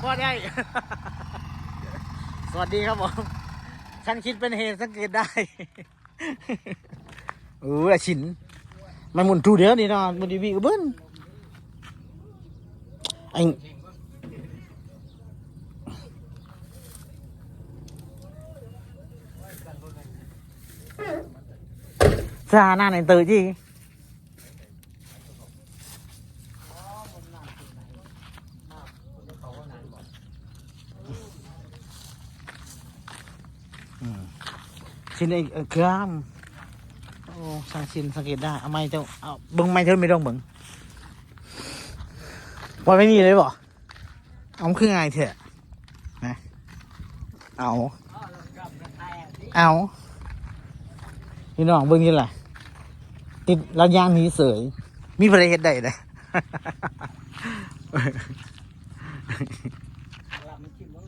ก็ได้ สวัสดีครับผมฉันคิดเป็นเหตุสังเกตได้ ชินมันหมุนทูเดียวนี่เนาะมันดีวีกับเบิ้ลไอ้ซาหน้าไหนเตยจีชินไอ้เครามโอ้สังชินสังเกตได้เอาไม้เจ้าเอาบึงไม้เธอไม่ต้องบึงปล่อยไม่มีเลยบ่เอาคือไงเถอะนะเอาพี่น้องเบิ่งนี่แหละติดระยางนี้เสยมีประเทศใดเลย